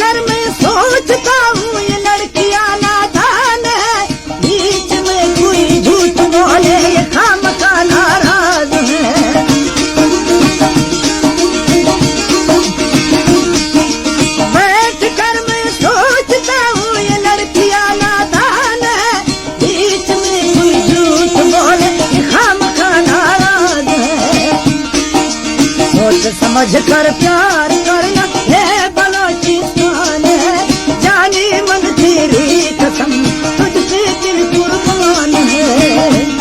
कर मैं सोचता हूँ ये लड़कियां नादान है, बीच में कोई झूठ बोले ये खामखा नाराज है। बैठ कर मैं सोचता हूँ ये लड़कियां नादान है, बीच में कोई झूठ बोले ये खामखा नाराज है। सोच समझ कर प्यार करना है बलोचिस्तान है, जाने मन तेरी कसम तुझसे दिल कुर्बान है।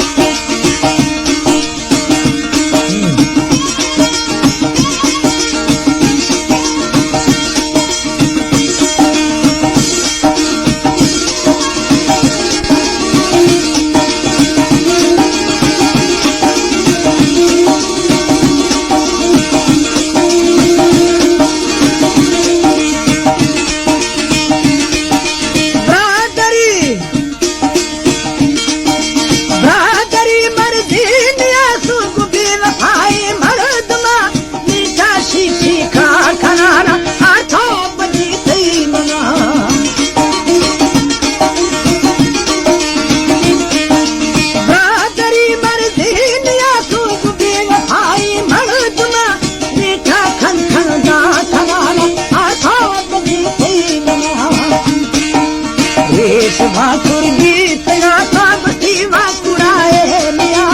भाकुर गीत गाता बसीवा कुड़ाए मिया,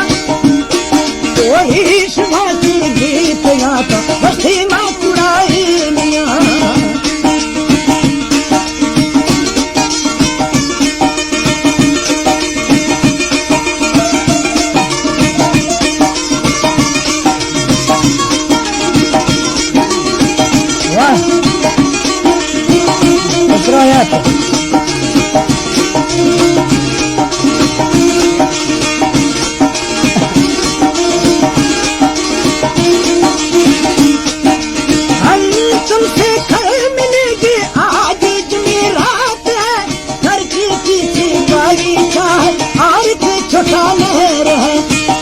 वही भाकुर गीत गाता बसीवा कुड़ाए मिया। वाह दूसरा याद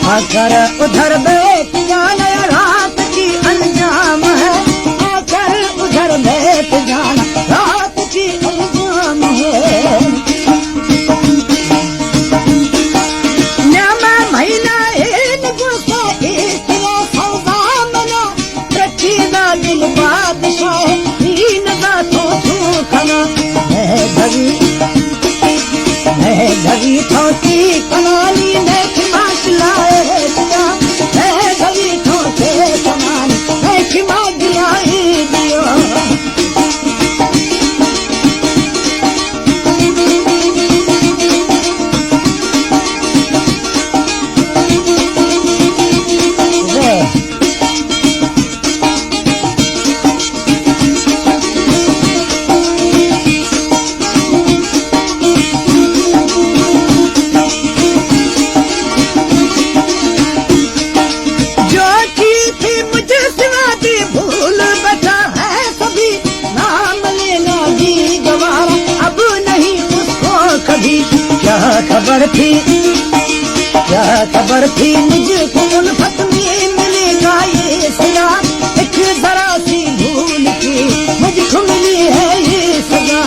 आकर उधर बैठ जाना रात की अंजाम है, आकर उधर बैठ जाना रात की अंजाम है। न्यामा महीना एक गुस्सा एक सौदा मना, रखीदा दिल बादशाह तीन गातों झूठना। मैं धगी ठोकी कनाली में खिमाश लाए दिया, मैं धगी ठोके कनाली में खिमाश लाई दिया। क्या खबर थी मुझको उल्फत में मिलेगा ये सजा, एक जरा सी भूल की मुझको मिली है ये सजा।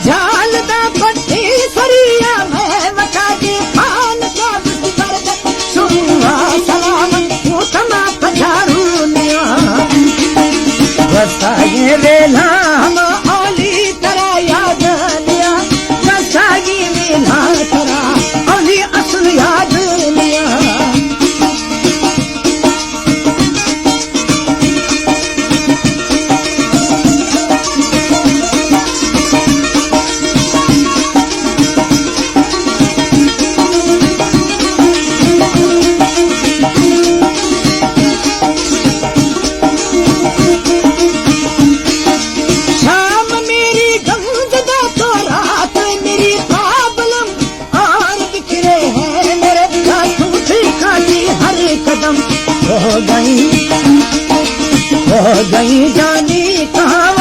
जालदा पट्टी सरिया मैं बता के खान का बिस्तर सुनवा सलाम वो तमा पछारू निया। रस्ता ये वेला हम ओली तरह याद लिया, रस्तागी वेला तरह ओली असल याद लिया। हो गई जानी कहाँ